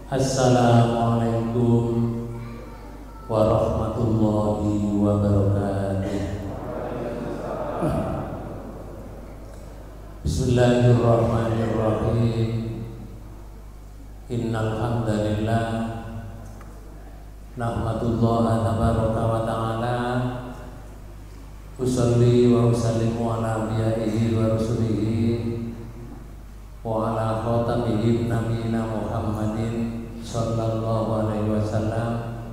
Assalamualaikum warahmatullahi wabarakatuh. Bismillahirrahmanirrahim. Innal hamdalillah nahmadullaha tabaraka wa ta'ala usolli wa usallimu ala anbiya'ihi wa rusulihi wa ala khatamihim nabiyina Muhammadin sallallahu alaihi wasallam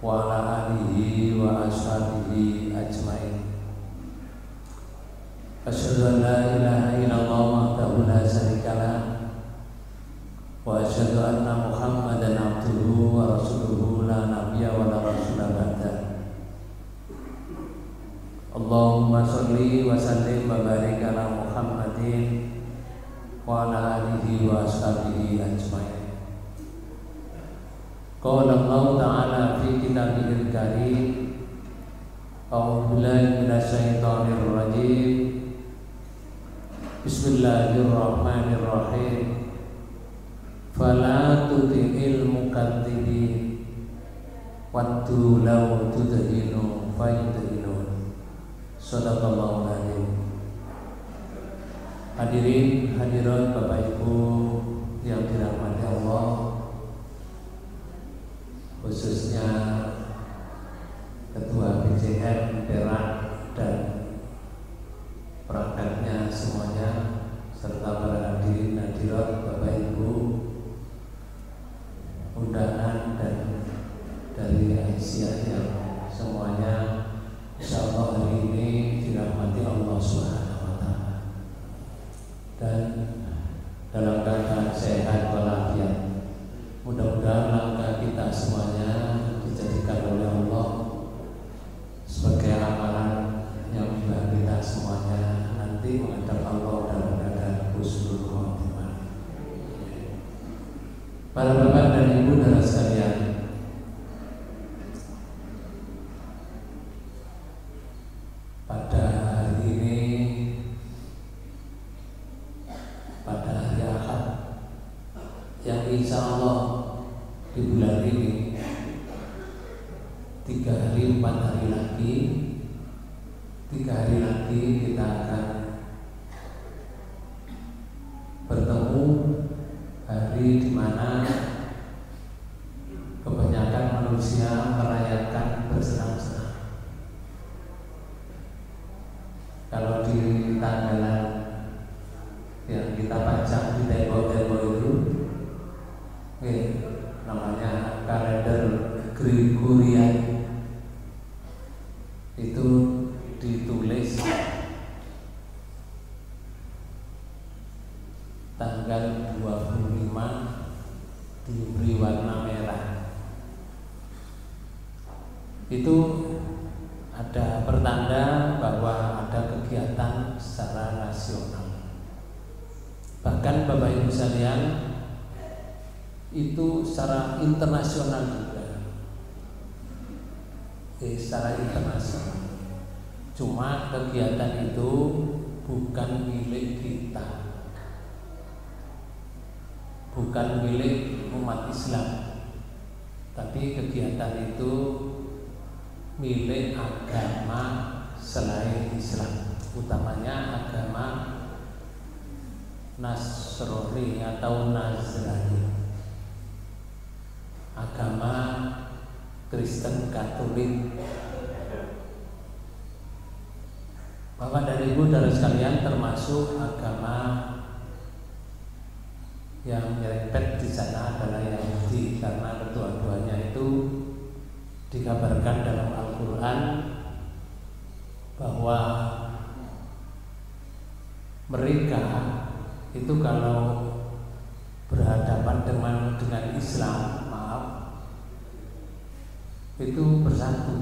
wa ala alihi wa ashabihi ajmain. Asyhadu an la ilaha illallah wahdahu la syarikalah wa asyhadu anna Muhammadan abduhu wa rasuluhu la nabiyya wa la rasula ba'da. Allahumma sholli wa sallim wa barik ala Muhammadin wa ala alihi wa ashabihi ajmain. Qala Allah ta'ala fi kitabihil karim, a'udzu billahi minasyaitonir rajim. Bismillahirrahmanirrahim. Fala tuti'il mukadzibin waddu law tudhinu fayudhinun. Shadaqallahul adzim. Hadirin hadirat Bapak Ibu yang dirahmati Allah, khususnya Ketua BCM Perak dan perangkatnya semuanya, serta para hadirin hadirat Bapak Ibu undangan dan dari Aisyah yang semuanya insyaallah hari ini dirahmati Allah Subhanahu wa taala dan dalam keadaan sehat walafiat. Mudah-mudahan langkah kita semuanya dijadikan oleh Allah sebagai amalan yang juga kita semuanya nanti menghadap Allah dalam keadaan husnul khotimah. Para bapak dan ibu saudara sekalian, pada hari ini, pada hari Ahad yang insya Allah di bulan ini 3 hari 4 hari lagi, 3 hari lagi kita akan bertemu hari di mana kebanyakan manusia merayakan bersenang-senang. Kalau di tanggalan yang kita pajang di tembok-tembok itu, namanya kalender Gregorian, itu ditulis tanggal 25 diberi warna merah. Itu ada pertanda bahwa ada kegiatan secara nasional. Bahkan Bapak Ibu sekalian, itu secara internasional juga. Secara internasional. Cuma kegiatan itu bukan milik kita, bukan milik umat Islam, tapi kegiatan itu milik agama selain Islam, utamanya agama Nasrani atau Nazrani, agama Kristen Katolik. Bapak dan Ibu saudara sekalian, termasuk agama yang nyerempet di sana adalah Yahudi, karena kedua-duanya itu dikabarkan dalam Al-Quran bahwa mereka itu kalau berhadapan dengan Islam, itu bersatu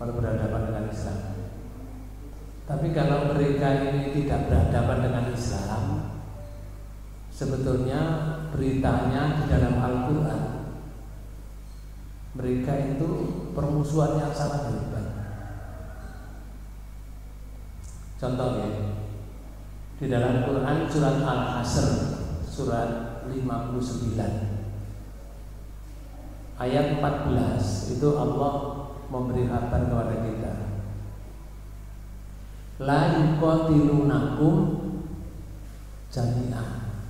kalau berhadapan dengan Islam. Tapi kalau mereka ini tidak berhadapan dengan Islam, sebetulnya beritanya di dalam Al-Quran, mereka itu permusuhan yang sangat hebat. Contohnya di dalam Quran surat Al-Hasr, surat 59 ayat 14 itu Allah memberi kabar kepada kita, la yuqatilunakum jami'an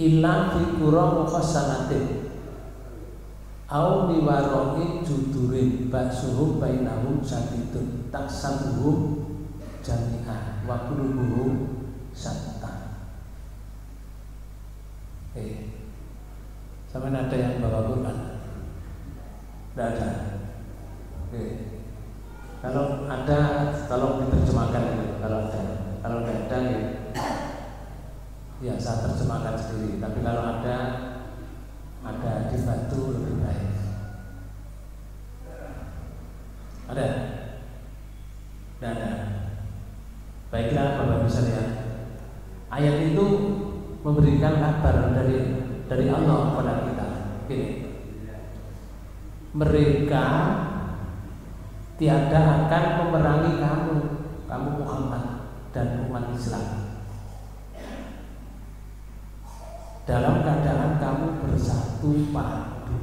illa fi qura muhassanatin au biwaroin judurin ba'suhum bainahum syadidun taksabuhum jami'an wa qulubuhum syatta. Sampai ada yang bawa Quran? Tidak ada. Kalau ada, tolong diterjemahkan itu. Kalau tidak ada ya saya terjemahkan sendiri. Tapi kalau ada dibantu lebih baik. Ada? Tidak ada. Baiklah Bapak bisa lihat. Ayat itu memberikan kabar dari Allah kepada kita. Gini, mereka tiada akan memerangi kamu Muhammad dan umat Islam dalam keadaan kamu bersatu padu.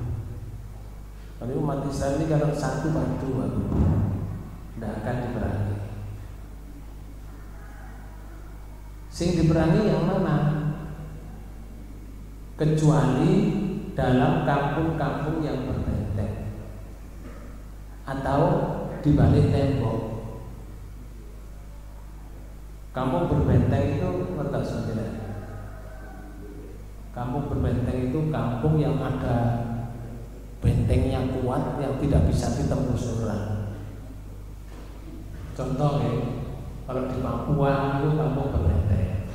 Kalau umat Islam ini kalau satu padu, tidak akan diperangi. Sing diperangi yang mana? Kecuali dalam kampung-kampung yang berbenteng atau di balik tembok. Kampung berbenteng itu ngerti saja. Kampung berbenteng itu kampung yang ada bentengnya kuat yang tidak bisa ditembus orang. Contoh ya, kalau di Papua itu kampung berbenteng,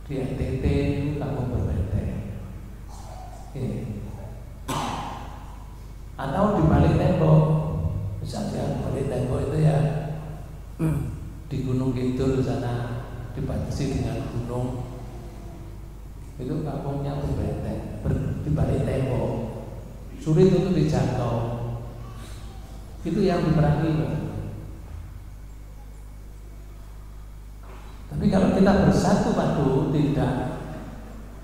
di NTT itu kampung berbenteng. Atau di balik tembok, misalnya balik tembok itu ya di Gunung Kidul sana dibatasi dengan gunung, itu kampungnya berbenteng, di balik tembok, sulit untuk dijangkau. Itu yang diperangi. Tapi kalau kita bersatu padu, tidak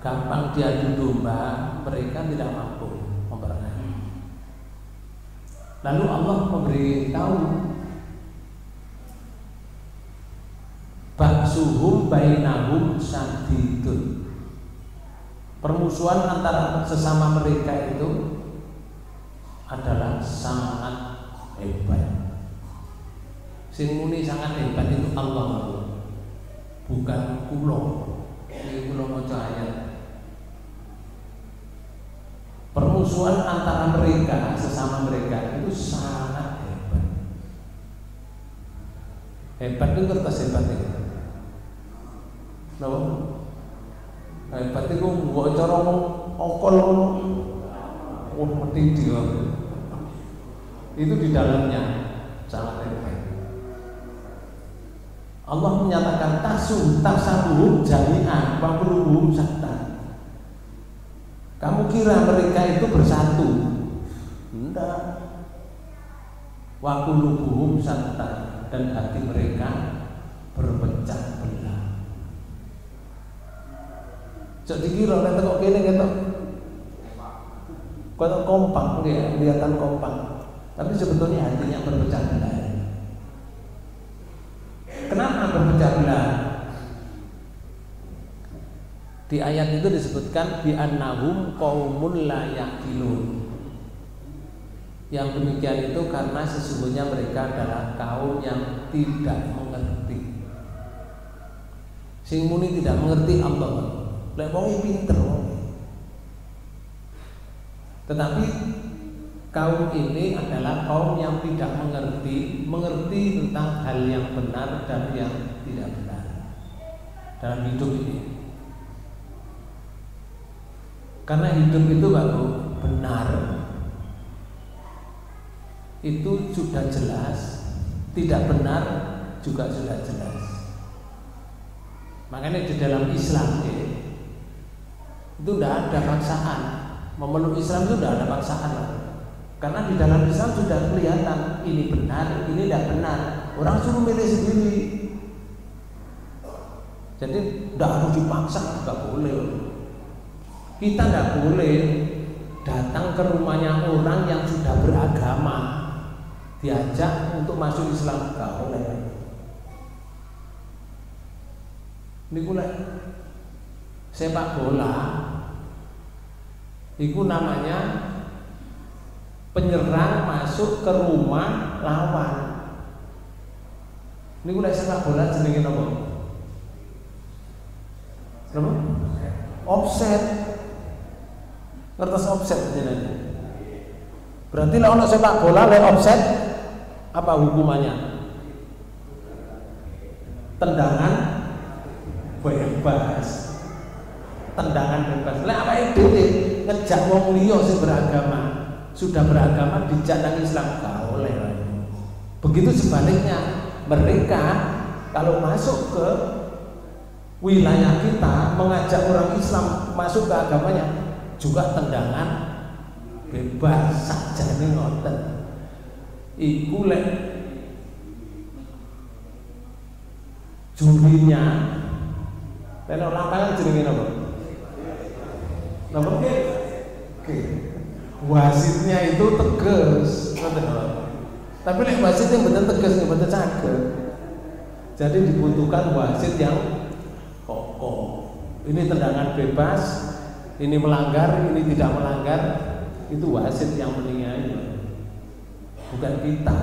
gampang diadu domba, mereka tidak mampu memperangi. Lalu Allah memberitahu ba'suhum bainahum syadidun. Permusuhan antara sesama mereka itu adalah sangat hebat. Sing muni sangat hebat itu Allah, bukan kulo. Ini kulo maca ayat. Permusuhan antara mereka, sesama mereka itu sangat hebat. Hebat itu kertas hebat itu. Loh, hebat itu gak cara ngokol, mati dia. Itu di dalamnya sangat hebat. Allah menyatakan taksabuhum jami'an wa qulubuhum syatta. Kamu kira mereka itu bersatu? Tidak. Wa qulubuhum syatta, dan hati mereka berpecah belah. Cok dikira nek kok kene ketok kompak dia, kelihatan kompak. Tapi sebetulnya hatinya berpecah belah. Kenapa berpecah belah? Di ayat itu disebutkan bi annahum qaumun la yaqilun. Yang demikian itu karena sesungguhnya mereka adalah kaum yang tidak mengerti. Sing muni tidak mengerti Allah. Lek wong pinter wong. Tetapi kaum ini adalah kaum yang tidak mengerti tentang hal yang benar dan yang tidak benar dalam hidup ini. Karena hidup itu baru benar, itu sudah jelas, tidak benar juga sudah jelas. Makanya di dalam Islam itu tidak ada paksaan. Memeluk Islam itu tidak ada paksaan. Karena di dalam Islam sudah kelihatan ini benar, ini tidak benar. Orang suruh milih sendiri. Jadi tidak harus dipaksa, nggak boleh. Kita nggak boleh datang ke rumahnya orang yang sudah beragama, diajak untuk masuk Islam, nggak boleh. Ini boleh. Sepak bola, itu namanya penyerang masuk ke rumah lawan. Ini boleh sepak bola jenenge apa? Apa? Offset. Ngertos offset jenenge. Berarti lah ono sepak bola le offset apa hukumannya? Tendangan bebas. Tendangan bebas. Lah apa itu? Ngejak wong liya sing beragama, sudah beragama dijak nang Islam gak oleh. Begitu sebaliknya, mereka kalau masuk ke wilayah kita mengajak orang Islam masuk ke agamanya juga tendangan bebas sajane ngoten. Iku lek jurinya lek lapangan jenenge napa? Napa? Oke. Wasitnya itu tegas, tapi lek wasit yang benar tegas nggak benar saged. Jadi dibutuhkan wasit yang kokoh. Ini tendangan bebas, ini melanggar, ini tidak melanggar, itu wasit yang menilai, bukan kita.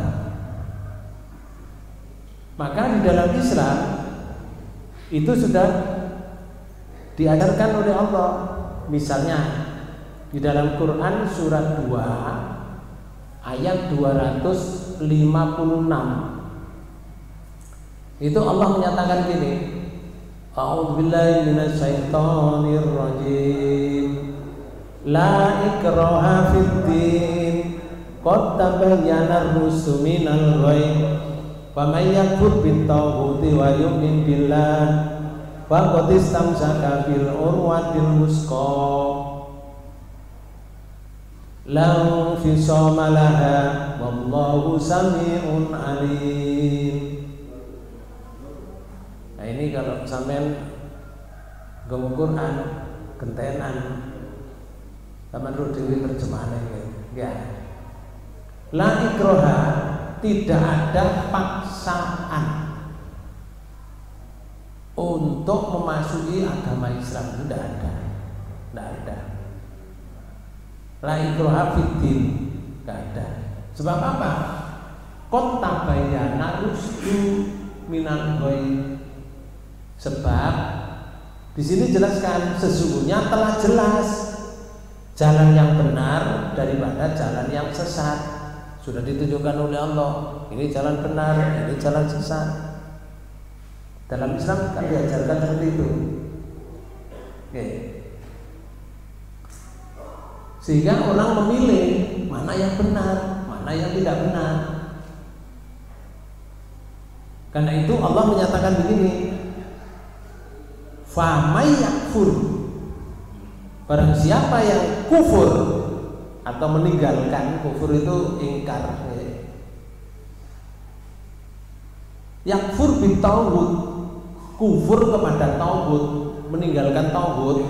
Maka di dalam Islam itu sudah diajarkan oleh Allah. Misalnya di dalam Quran surat 2 ayat 256 itu Allah menyatakan gini, A'udzubillahi minasyaitonir rajim. La ikraha fid-din. Qad tabayyana ar-rusulu minal ghayy. Faman yakfur bit-taghuti wa yu'min billah faqad istamsaka bil urwatil wusqa. La infisama laha wallahu sami'un alim. Nah ini kalau sampean ngomong Quran gentenan sampean ro dhewe terjemahane ya. La ikroha, tidak ada paksaan untuk memasuki agama Islam, itu tidak ada. Tidak ada. La ikroha fiddin, tidak ada. Sebab apa? Qad tabayyana rusdu minal ghayy. Sebab di sini jelaskan sesungguhnya telah jelas jalan yang benar daripada jalan yang sesat. Sudah ditunjukkan oleh Allah. Ini jalan benar, ini jalan sesat. Dalam Islam kan diajarkan seperti itu. Oke. Sehingga orang memilih mana yang benar, mana yang tidak benar. Karena itu Allah menyatakan begini, famay yakfur, barang siapa yang kufur atau meninggalkan, kufur itu ingkar, yakfur bitauhud, kufur kepada tauhid, meninggalkan tauhid,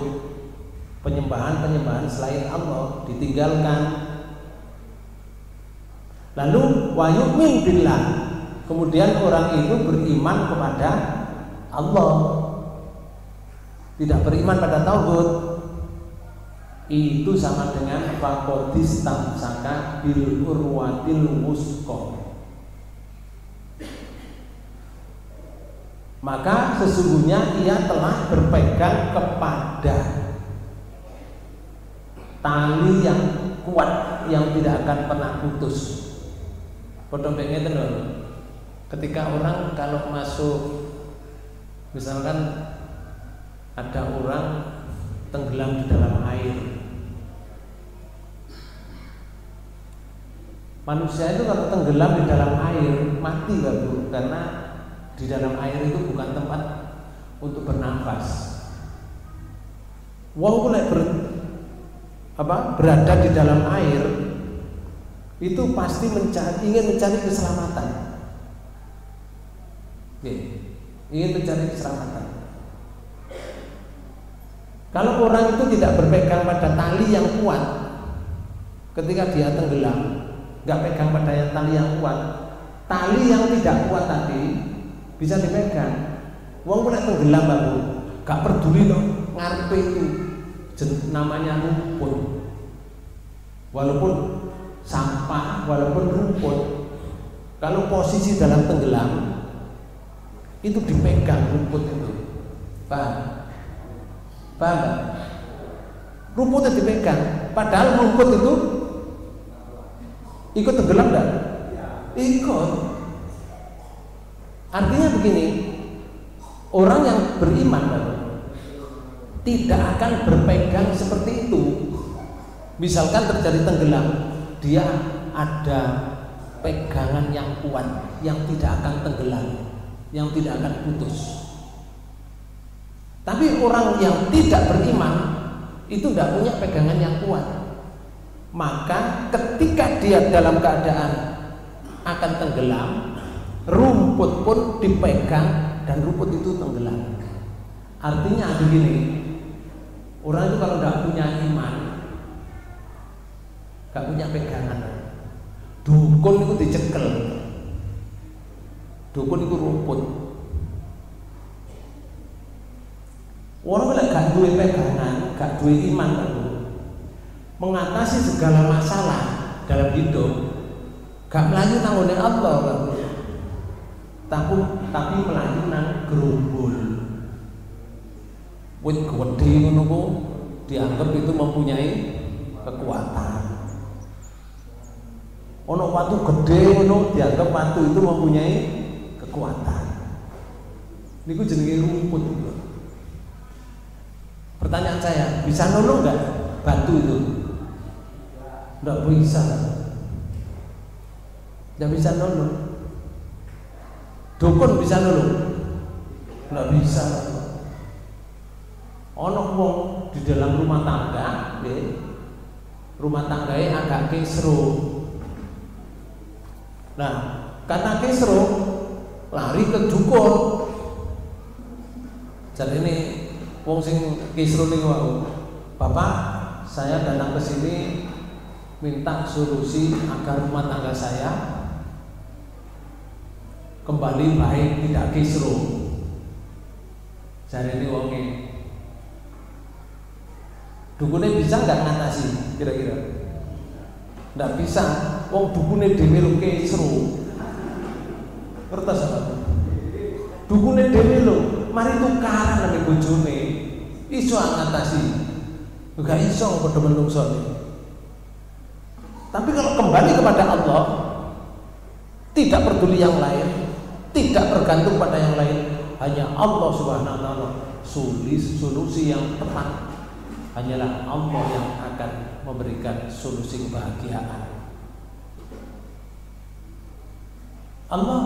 penyembahan selain Allah ditinggalkan. Lalu wa yu'min billah, kemudian orang itu beriman kepada Allah, tidak beriman pada tauhid, itu sama dengan faqadis tamsaka bil urwatil wusqa. Maka sesungguhnya ia telah berpegang kepada tali yang kuat yang tidak akan pernah putus. Padha ngeten lho. Ketika orang kalau masuk, misalkan ada orang tenggelam di dalam air, manusia itu kalau tenggelam di dalam air mati gak Bu? Karena di dalam air itu bukan tempat untuk bernafas. Wong boleh berada di dalam air itu pasti ingin mencari keselamatan. Ingin mencari keselamatan. Kalau orang itu tidak berpegang pada tali yang kuat, ketika dia tenggelam, nggak pegang pada tali yang kuat, tali yang tidak kuat tadi bisa dipegang. Wong kena tenggelam baru, gak peduli loh ngarepe itu namanya rumput, walaupun sampah, walaupun rumput. Kalau posisi dalam tenggelam itu dipegang rumput itu, paham? Paham? Rumputnya dipegang, padahal rumput itu ikut tenggelam enggak? Ikut. Artinya begini, orang yang beriman tidak akan berpegang seperti itu. Misalkan terjadi tenggelam, dia ada pegangan yang kuat, yang tidak akan tenggelam, yang tidak akan putus. Tapi orang yang tidak beriman itu tidak punya pegangan yang kuat. Maka ketika dia dalam keadaan akan tenggelam, rumput pun dipegang dan rumput itu tenggelam. Artinya begini, orang itu kalau tidak punya iman, tidak punya pegangan, dukun itu dicekel, dukun itu rumput. Orang kalau gak duwe pegangan, gak duwe iman, mengatasi segala masalah dalam hidup, gak melayu nang ngene Allah, tapi melayu nang gerumbul. Wit gede ngono ku dianggap itu mempunyai kekuatan. Ono watu gede ngono dianggap watu itu mempunyai kekuatan. Niku jenenge rumput. Pertanyaan saya, bisa nolong nggak batu itu? Nggak bisa. Nggak bisa nolong. Dukun bisa nolong? Nggak bisa. Ono wong di dalam rumah tangga, rumah tangganya agak kisruh. Nah, kata kisruh lari ke dukun. Jadi ini wong sing kisruh ning wau, Bapak, saya datang ke sini minta solusi agar rumah tangga saya kembali baik, tidak kisruh. Jadi ini wonge, dukunnya bisa nggak ngatasi kira-kira? Nggak bisa. Wong dukunnya dhewe lho kisruh. Kertas apa? Dukunnya dhewe lho, mari tukaran nang bojone. Iso ngatasi. Enggak iso padha menungsone. Tapi kalau kembali kepada Allah, tidak peduli yang lain, tidak bergantung pada yang lain, hanya Allah Subhanahu wa taala. Solusi yang tepat hanyalah Allah yang akan memberikan solusi kebahagiaan. Allah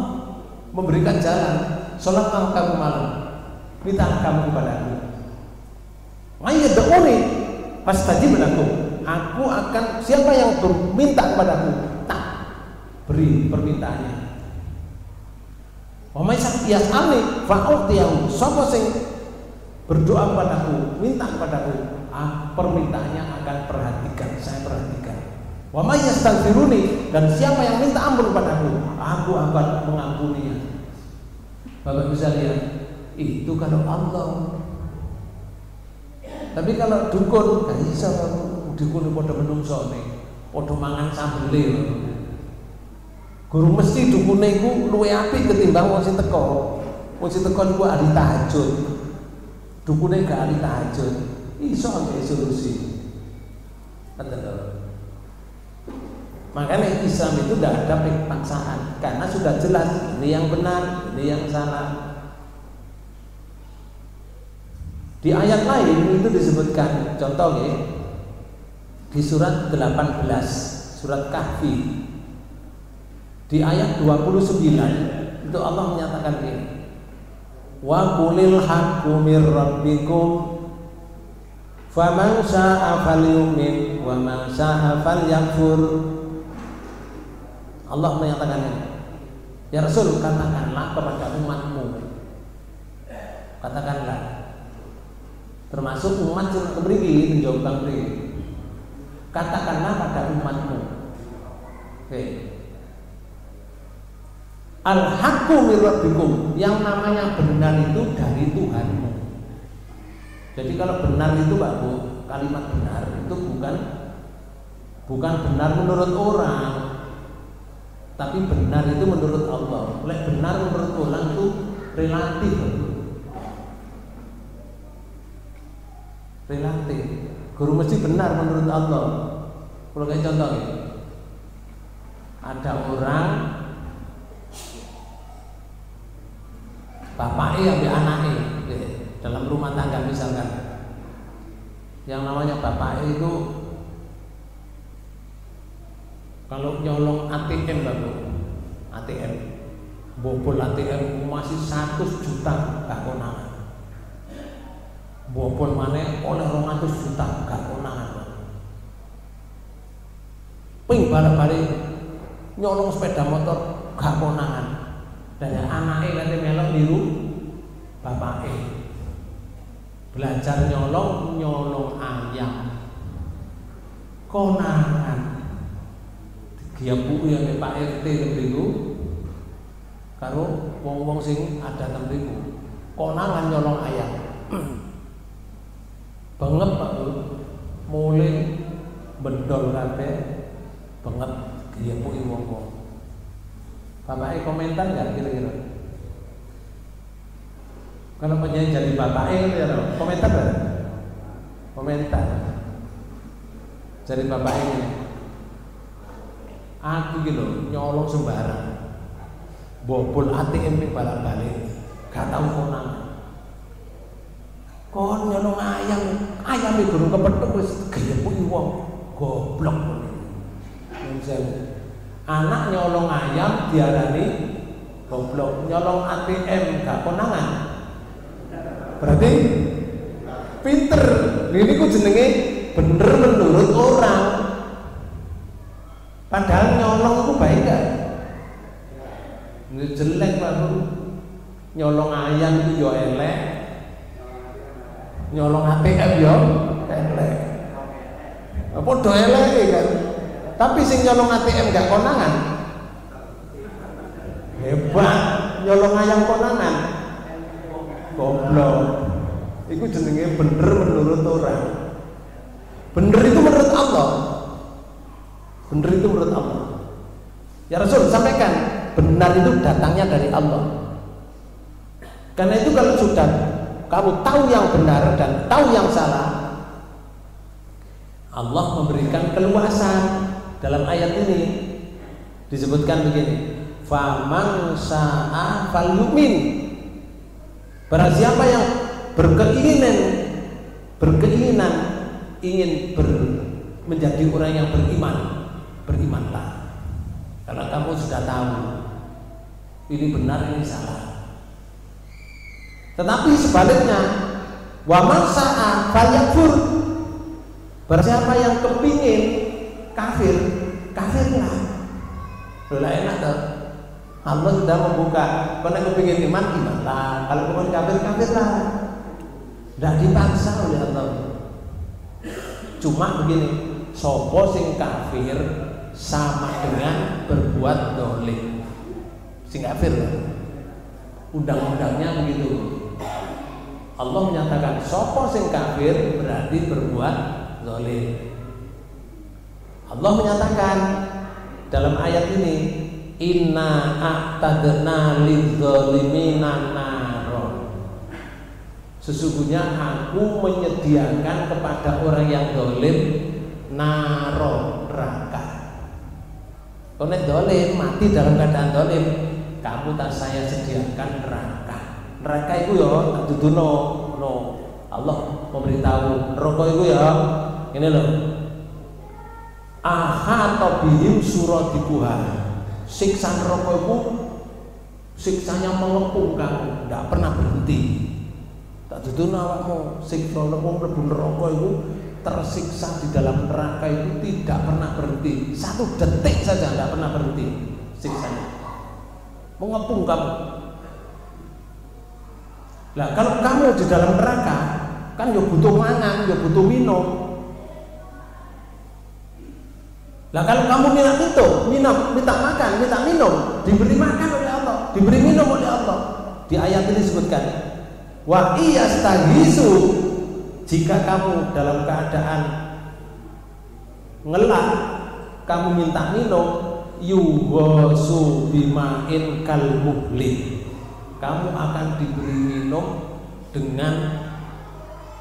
memberikan jalan. Sholatlah kamu malam, mintalah kamu kepadaku. Ayyad'uni fastajib lakum. Aku akan, siapa yang berminta kepadaku, tak beri permintaannya. Wa may yas'alni fa'utiyahu. Sapa sing berdoa kepadaku, minta kepadaku, permintaannya akan perhatikan, saya perhatikan. Wa may yastaghfiruni, dan siapa yang minta ampun kepadaku, aku akan mengampuninya. Bapak bisa lihat, itu kalau Allah. Tapi kalau dukun, gak bisa. Dukun pada menungsone, pada mangan sambele. Guru mesti dukune iku luwih apik ketimbang wong sing teko. Wong sing teko iku ahli tahajud. Dukune gak ahli tahajud. Iso ada solusi. Makanya Islam itu tidak ada paksaan, karena sudah jelas ini yang benar, ini yang salah. Di ayat lain itu disebutkan, contoh ya, di surat 18, surat Kahfi, di ayat 29 itu Allah menyatakan ini, wa qulil haqqu mir rabbikum faman syaa'a falyu'min wa man syaa'a falyakfur. Allah menyatakan ini, ya Rasul, katakanlah kepada umatmu, katakanlah Termasuk umat sing mriki menjawab kang mriki. Katakanlah pada umatmu. Oke. Al-haqqu min rabbikum, yang namanya benar itu dari Tuhanmu. Jadi kalau benar itu Pak Bu, kalimat benar itu bukan benar menurut orang, tapi benar itu menurut Allah. Lek benar menurut orang itu relatif. Relatif. Guru mesti benar menurut Allah. Kalau kayak contoh ya, ada orang bapaknya ambil anaknya dalam rumah tangga misalkan, yang namanya bapaknya itu kalau nyolong ATM baru ATM bobol ATM masih 100 juta gak konangan, bobol mana oleh 200 juta gak konangan, ping balik-balik nyolong sepeda motor gak konangan. Dan anaknya nanti melok niru bapaknya, belajar nyolong ayam konangan. Dia buku yang Pak RT tembiku karo wong-wong sing ada tembiku konangan nyolong ayam. Banget Pak Bu, mulai bendol kabeh banget dia buku wong-wong. Bapaknya komentar nggak kira-kira? Kalau penyanyi jadi bapaknya ya, komentar nggak? Komentar. Jadi bapaknya, aku gitu nyolong sembarang, bobol ATM yang balik-balik, gak tahu konangan. Kon nyolong ayam itu gurung kepethuk wis gayepuk wong, goblok. Anak nyolong ayam diarani goblok, nyolong ATM gak konangan berarti pinter. Ini ku jenenge bener menurut orang, padahal nyolong itu baik gak? Ini jelek Pak Bu. Nyolong ayam itu yo elek, nyolong ATM yo elek, padha elek kan. Tapi sing nyolong ATM gak konangan hebat, nyolong ayam konangan goblok. Iku jenenge bener menurut orang. Bener itu menurut Allah. Bener itu menurut Allah. Ya Rasul sampaikan, benar itu datangnya dari Allah. Karena itu kalau sudah kamu tahu yang benar dan tahu yang salah, Allah memberikan keluasan. Dalam ayat ini disebutkan begini, faman sa'a falyu'min. Barang siapa yang berkeinginan ingin menjadi orang yang berimanlah. Kalau kamu sudah tahu ini benar ini salah. Tetapi sebaliknya, wa man sa'a falyakfur. Barang siapa yang kepingin kafirlah. Loh enak toh. Allah sudah membuka. Kalau kepingin imanlah. Kalau kepingin kafirlah. Tidak dipaksa oleh Allah. Cuma begini, sopo sing kafir sama dengan berbuat dolim. Sing kafir lah. Undang-undangnya begitu. Allah menyatakan sopo sing kafir berarti berbuat dolim. Allah menyatakan dalam ayat ini, inna a'tadna lidzalimina naron. Sesungguhnya aku menyediakan kepada orang yang dolim naron, neraka. Kalau dolim mati dalam keadaan dolim, kamu tak saya sediakan neraka. Neraka itu ya duduno no. Allah memberitahu neraka itu ya ini loh. Ahata bihim suradikuha. Siksa neraka itu siksanya mengepung kamu, tidak pernah berhenti. Tak duduno awakmu, siksa neraka mlebu neraka itu tersiksa di dalam neraka itu tidak pernah berhenti. 1 detik saja tidak pernah berhenti siksanya. Mengepung kamu. Nah, kalau kamu di dalam neraka, kan Kan yo butuh mangan, yo butuh minum. Lah kalau kamu minta makan, minta minum, diberi makan oleh Allah, diberi minum oleh Allah. Di ayat ini disebutkan, wa iyastaghisu, jika kamu dalam keadaan ngelak, kamu minta minum, yuwasu bima'in kalmuhli, kamu akan diberi minum dengan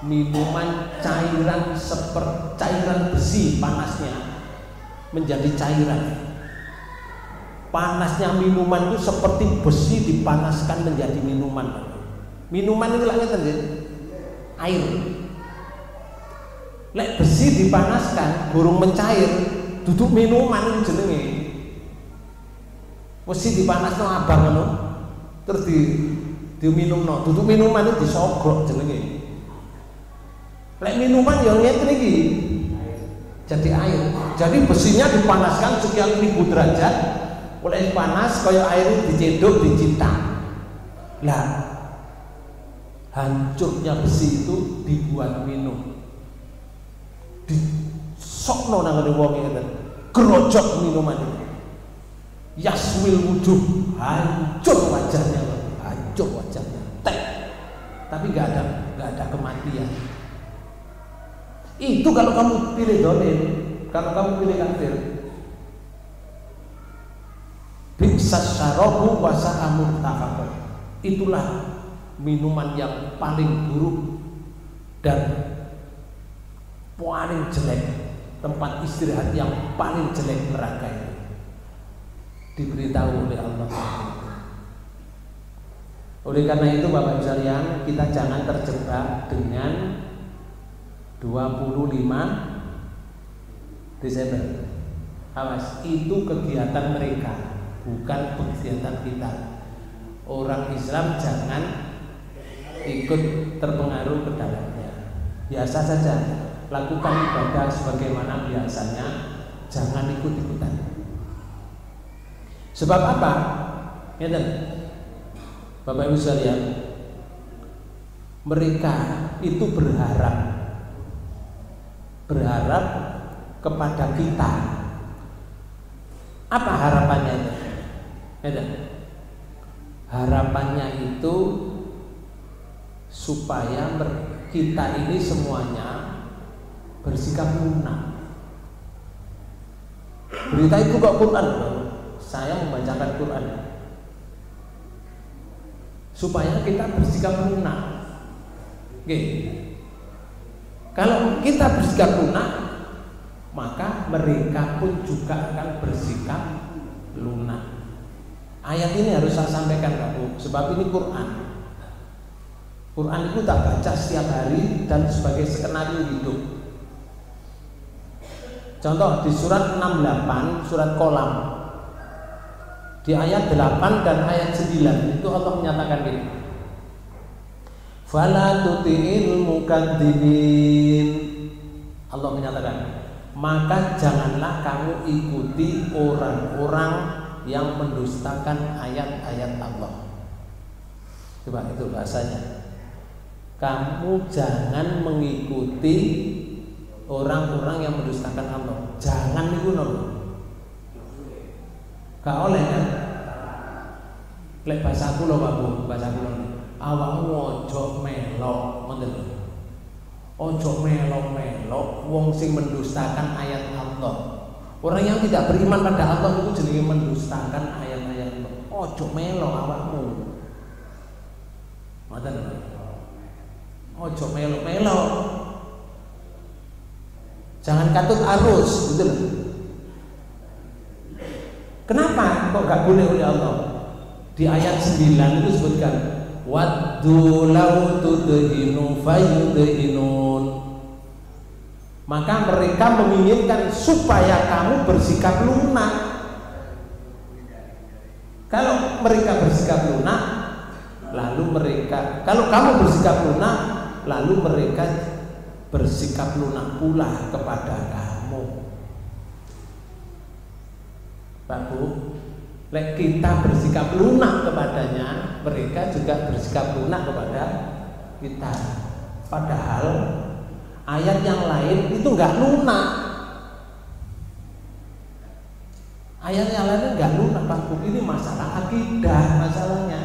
minuman cairan seperti cairan besi, panasnya menjadi cairan. Panasnya minuman itu seperti besi dipanaskan menjadi minuman. Minuman itu lagi tadi air. Lek besi dipanaskan burung mencair, duduk minuman itu jenenge. Besi dipanasno abang ngono, terus diminumno, duduk minuman itu disogok jenenge. Lek minuman yang ngeten iki jadi air. Jadi besinya dipanaskan sekian ribu derajat, oleh panas kaya air dicedok, dicinta. Lah hancurnya besi itu dibuat minum. Disokno nang ngene wong ngeten. Grojok minuman itu. Yasmil wujuh, hancur wajahnya, hancur wajahnya. Tek. Tapi enggak ada kematian. Itu kalau kamu pilih dolim, kalau kamu pilih kafir. Bi'sas syarabu wa sa'a murtafaqah. Itulah minuman yang paling buruk dan paling jelek, tempat istirahat yang paling jelek neraka ini. Diberitahu oleh Allah. Oleh karena itu Bapak Ibu sekalian, kita jangan terjebak dengan 25 Desember. Awas, itu kegiatan mereka, bukan kegiatan kita. Orang Islam jangan ikut terpengaruh ke dalamnya. Biasa saja, lakukan ibadah sebagaimana biasanya, jangan ikut-ikutan. Sebab apa? Ya, Bapak Ibu sekalian, mereka itu berharap kepada kita. Apa harapannya itu? Harapannya itu supaya kita ini semuanya bersikap lunak. Berita itu kok Quran, saya membacakan Quran supaya kita bersikap lunak. Oke. Kalau kita bersikap lunak, maka mereka pun juga akan bersikap lunak. Ayat ini harus saya sampaikan kamu, sebab ini Quran. Quran itu tak baca setiap hari dan sebagai skenario hidup. Contoh di surat 68, surat Qalam, di ayat 8 dan ayat 9 itu Allah menyatakan gini, fala tuti'il mukadzibin. Allah menyatakan, maka janganlah kamu ikuti orang-orang yang mendustakan ayat-ayat Allah. Coba itu bahasanya. Kamu jangan mengikuti orang-orang yang mendustakan Allah. Jangan itu gak oleh kan? Lek bahasa kula Pak Bu, bahasa kula awakmu ojo melok, ngoten lho. Ojo melok-melok wong sing mendustakan ayat Allah. Orang yang tidak beriman pada Allah itu jenenge mendustakan ayat-ayat Allah. Ojo melok awakmu. Ngoten lho. Ojo melok-melok. Jangan katut arus, gitu loh. Kenapa kok gak boleh oleh Allah? Di ayat 9 itu disebutkan waddu law tudhinu fayudhinun. Maka mereka menginginkan supaya kamu bersikap lunak. Kalau mereka bersikap lunak, kalau kamu bersikap lunak, lalu mereka bersikap lunak pula kepada kamu. Pak Bu, lek kita bersikap lunak kepadanya, mereka juga bersikap lunak kepada kita. Padahal ayat yang lain itu nggak lunak. Ayat yang lain nggak lunak Pak. Ini masalah akidah masalahnya.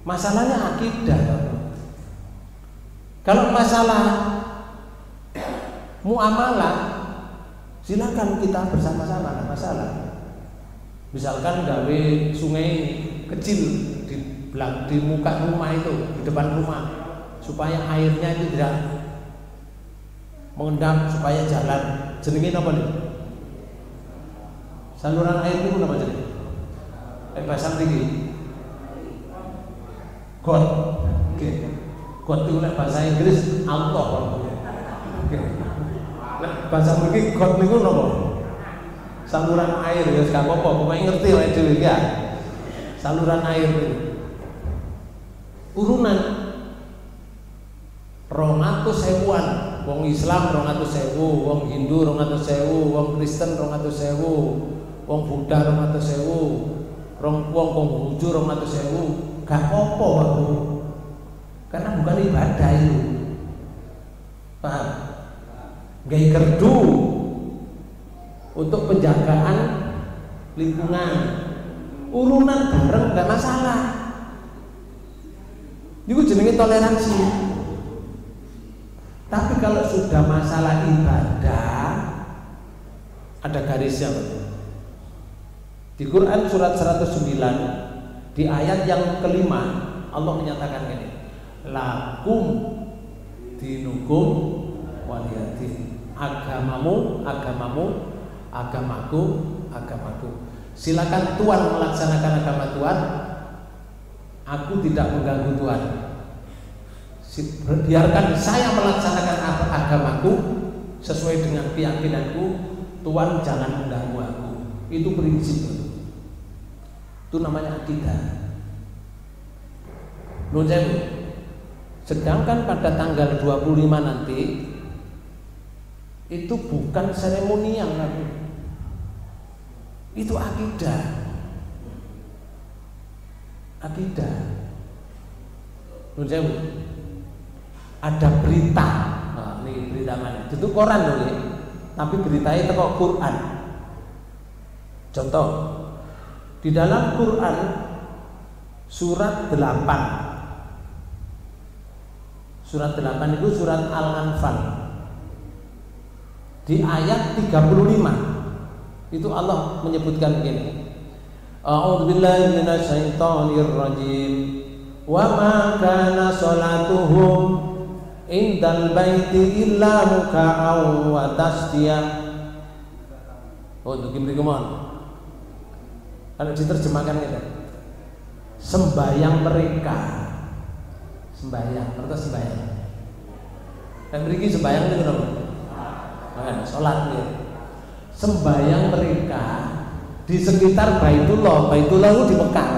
Masalahnya akidah. Kalau masalah muamalah, silakan kita bersama-sama, nggak masalah. Misalkan gawe sungai kecil di muka rumah itu, di depan rumah, supaya airnya itu tidak mengendap, supaya jalan. Jenengin apa nih? Saluran air itu apa jadi? Bahasa tinggi. God. Oke. God itu bahasa Inggris auto. Oke. Bahasa mriki God niku napa? Saluran air ya gak apa-apa, pokoke ngerti wae dhewe ya. Saluran air itu. Urunan 200.000-an, wong Islam 200.000, wong Hindu 200.000, wong Kristen 200.000, wong Buddha 200.000, wong Konghucu 200.000, gak apa-apa aku. Karena bukan ibadah itu. Paham? Gaya gerdu untuk penjagaan lingkungan, urunan bareng gak masalah. Itu jenenge toleransi. Tapi kalau sudah masalah ibadah, ada garisnya. Di Quran surat 109 di ayat yang kelima Allah menyatakan ini, lakum dinukum waliyadin. Agamamu, agamaku. Silakan Tuhan melaksanakan agama Tuhan. Aku tidak mengganggu Tuhan. Biarkan saya melaksanakan agamaku sesuai dengan keyakinanku. Tuhan jangan mengganggu aku. Itu prinsip. Itu namanya akidah. Sedangkan pada tanggal 25 nanti itu bukan seremonial lagi. Itu akidah. Akidah. Ada berita. Nah, ini berita mana? Itu koran loh ya. Tapi beritanya teko Quran. Contoh, di dalam Quran surat 8. Surat 8 itu surat Al-Anfal. Di ayat 35 itu Allah menyebutkan begini. A'udzubillahi minasyaitonir rajim. Wa ma kana sholatuhum indal baiti illa muka'aw wa tasdiyah. Untuk gimana kemon? Kalau diterjemahkan gitu, sembahyang mereka, sembahyang, atau sembahyang. Dan beri sembahyang itu kenapa? Sholat ya. Sembahyang mereka di sekitar Baitullah. Baitullah itu di Mekah,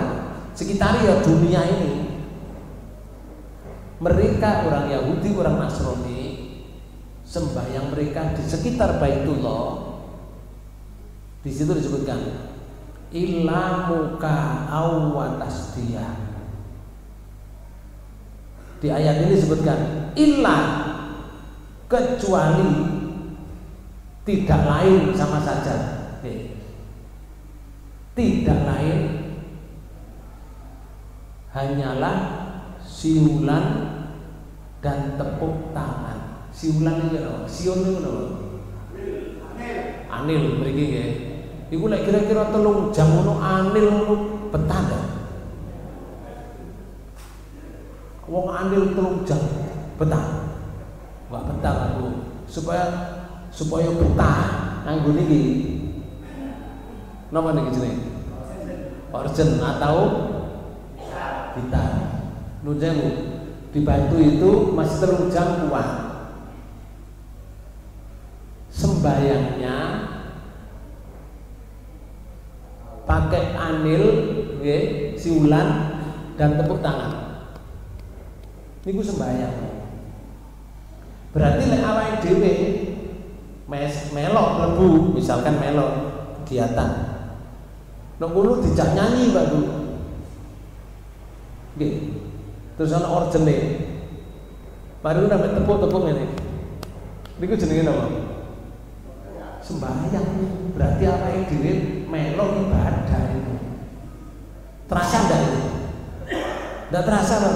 sekitar ya dunia ini. Mereka orang Yahudi, orang Nasrani, sembahyang mereka di sekitar Baitullah. Di situ disebutkan illa muka'aw wa tasdiyah. Di ayat ini disebutkan illa, kecuali, tidak lain sama saja. Tidak lain hanyalah siulan dan tepuk tangan. Siulan itu apa? Siun itu apa? Anil mriki nggih. Iku lek kira-kira 3 jam ngono anil ngono betah ta? Wong anil 3 jam betah. Enggak betah aku. Supaya betah nganggo niki. Napa niki jenenge? Organ atau gitar. Nunjemu dibantu itu masih 3 jam kuat. Sembayangnya pakai anil, siulan dan tepuk tangan. Niku sembayang. Berarti lek awake dhewe melok mlebu, misalkan melok kegiatan. Nek kulo dijak nyanyi Mbak Bu. Nggih. Terus ana orjene. Baru nambah tepuk-tepuk ngene. Niku jenenge napa? Sembahyang. Berarti apa yang dhewe melo ibadah itu. Terasa enggak itu? Enggak terasa, Pak.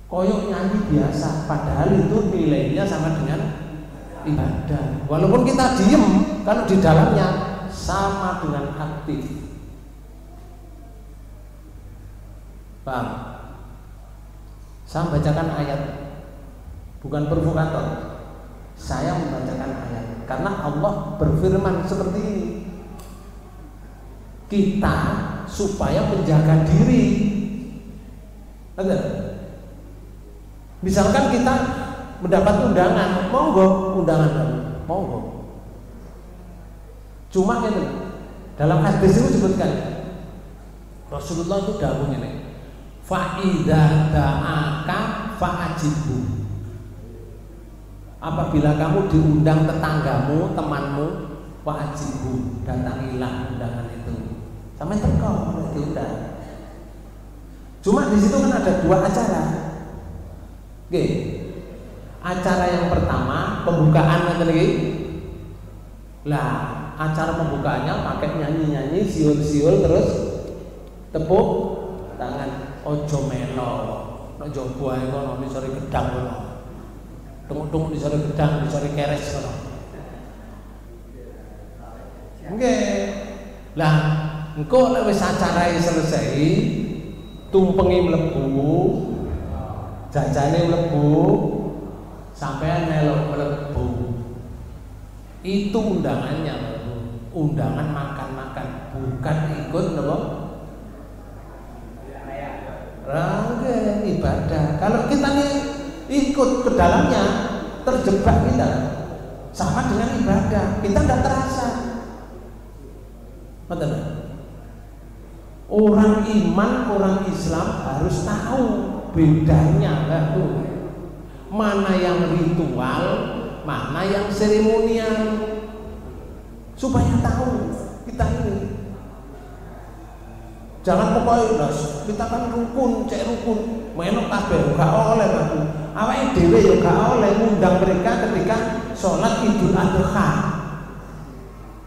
Koyok nyanyi biasa, padahal itu nilainya sama dengan ibadah. Walaupun kita diem, kalau di dalamnya sama dengan aktif. Paham? Saya membacakan ayat, bukan provokator. Saya membacakan ayat karena Allah berfirman seperti ini. Kita supaya menjaga diri. Ada? Misalkan kita mendapat undangan, monggo undangan, monggo. Cuma ini dalam hadis itu disebutkan Rasulullah itu dawuh ini. Fa'idha da'aka fa'ajibhu. Apabila kamu diundang tetanggamu, temanmu, fa'ajibhu, datangilah undangan itu. Sampai teko diundang. Cuma di situ kan ada dua acara. Oke. Acara yang pertama pembukaan nanti lagi. Lah, acara pembukaannya pakai nyanyi-nyanyi, siul-siul terus tepuk tangan. Ojo melo, nek jowo ae kono misore gedang kono. Tunggu-tunggu disore gedang, disore keres kono. Nggih. Lah, engko nek wis acarae selesai, tumpengi mlebu, jajane mlebu, sampean melo mlebu. Itu undangannya, undangan makan-makan, bukan ikut napa? Rangga ibadah. Kalau kita nih ikut ke dalamnya, terjebak kita, sama dengan ibadah. Kita tidak terasa. Betul? Orang iman, orang Islam harus tahu bedanya, tuh. Mana yang ritual, mana yang seremonial, supaya tahu kita ini. Jangan pokoknya kita kan rukun, cek rukun, menok kabeh gak oleh aku. Awake dhewe ya gak oleh ngundang mereka ketika sholat Idul Adha.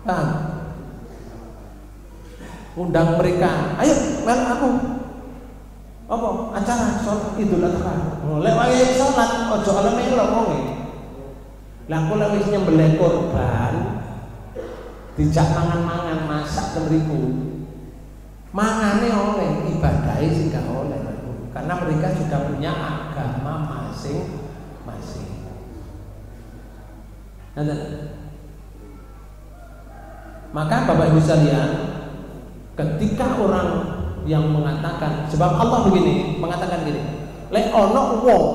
Kan? Undang mereka, ayo mel aku. Apa? Acara sholat Idul Adha. Lek wae sholat aja oleh melo wong. Lah aku lek wis nyembelih korban dijak mangan-mangan masak temriku. Mangane oleh, ibadahnya sih gak oleh, karena mereka sudah punya agama masing-masing. Maka Bapak Ibu sekalian, ketika orang yang mengatakan, sebab Allah begini, mengatakan gini, lek ono wong,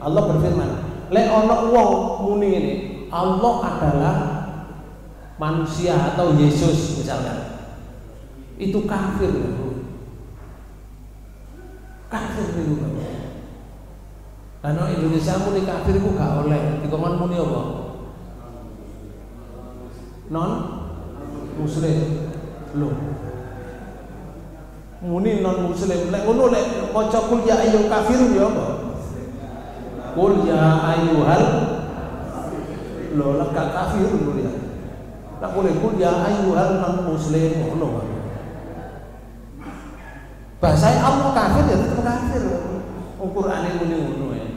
Allah berfirman, lek ono wong muni ini, Allah adalah manusia atau Yesus misalkan. Itu kafir, kafir itu. Karena Indonesia muni kafir itu gak oleh. Dikongkon muni apa? Non muslim. Loh. Muni non muslim. Lek ngono lek maca kul ya ayyuhal kafirun ya apa? Kul ya ayyuhal. Loh lek gak kafir ngono ya. Lek boleh kul ya ayyuhal non muslim ngono. Bahasa Allah kafir ya tetap kafir. Ukurannya ngono ya.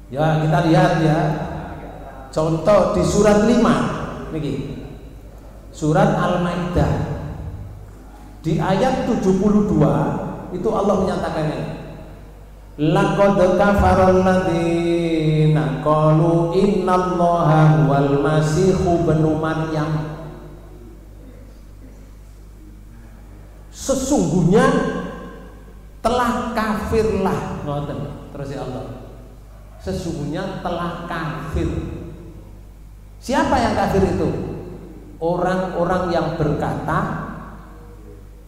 Ya kita lihat ya. Contoh di surat 5 niki. Surat Al-Maidah. Di ayat 72 itu Allah menyatakan ini. Laqad kafara alladziina qalu innallaha huwal masiihu ibnu Maryam. Sesungguhnya telah kafirlah, ngoten terus ya Allah. Sesungguhnya telah kafir. Siapa yang kafir itu? Orang-orang yang berkata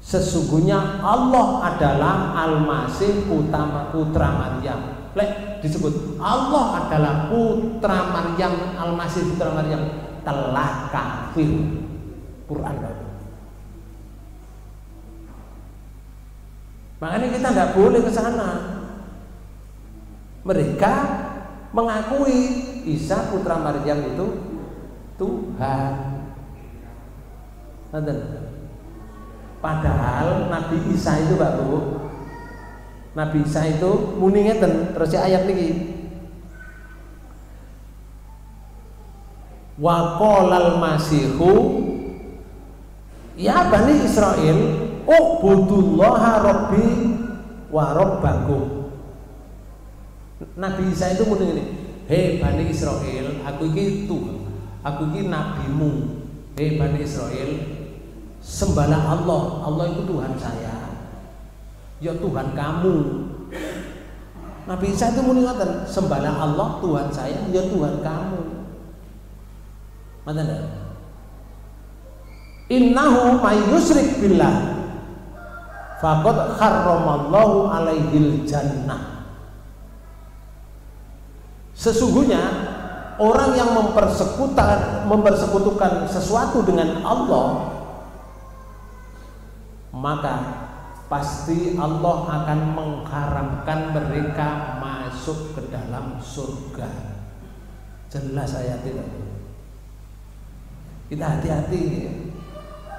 sesungguhnya Allah adalah Al-Masih putra Maryam. Lek disebut Allah adalah putra Maryam, Al-Masih putra Maryam, telah kafir. Quran. Makanya kita tidak boleh ke sana. Mereka mengakui Isa putra Maryam itu Tuhan. Padahal Nabi Isa itu Pak Bu, Nabi Isa itu muni ngeten terus ayat niki. Wa qalal masihu ya bani Israil ubudullaha rabbi wa rabbakum. Nabi Isa itu muni ngene, hei bani Israil, aku iki Tuhan, aku iki nabimu. Hei bani Israil, sembahlah Allah. Allah itu Tuhan saya. Ya Tuhan kamu. Nabi Isa itu muni ngoten, sembahlah Allah Tuhan saya, ya Tuhan kamu. Mata innahu may yusyrik billah faqad harramallahu alaihil jannah. Sesungguhnya orang yang mempersekutukan sesuatu dengan Allah, maka pasti Allah akan mengharamkan mereka masuk ke dalam surga. Jelas ayat itu. Kita hati-hati,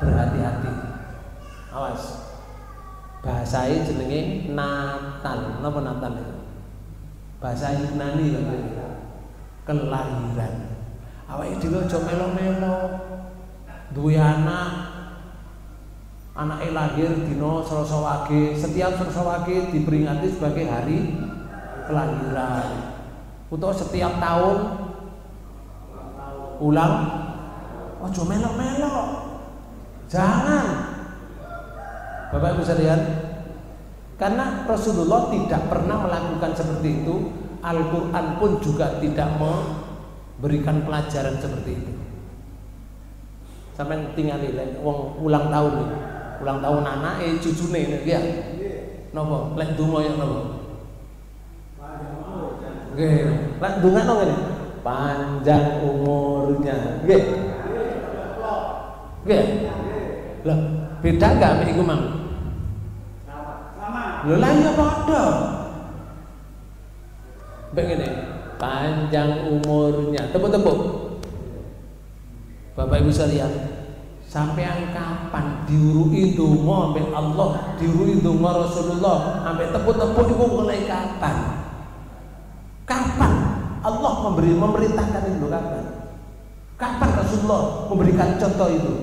berhati-hati. Awas. Bahasanya jenenge Natal. Napa Natal itu? Bahasa Yunani lho. Kelahiran. Awake dhewe aja melo-melo. Duwe anake lahir dina Selasa Wage. Setiap Selasa Wage diperingati sebagai hari kelahiran. Utawa setiap tahun ulang. Ojo melo-melo. Jangan. Bapak Ibu sekalian, karena Rasulullah tidak pernah melakukan seperti itu, Al-Qur'an pun juga tidak memberikan pelajaran seperti itu. Sampai tinggal nilai wong ulang tahun anake cucune ya. Napa? Lek donga ya napa? Nggih, lek ndongakno ngene. Panjang umurnya. Nggih. Nggih. Lah, beda enggak mek iku, Mang? Sama. Lho lah ya padha. Mbek ngene, panjang umurnya. Tepuk-tepuk. Bapak Ibu sekalian, sampean kapan diuruki donga ambek Allah, diuruki donga Rasulullah, ambek tepuk-tepuk iku mulai kapan? Kapan Allah memerintahkan itu kapan? Kapan Rasulullah memberikan contoh itu?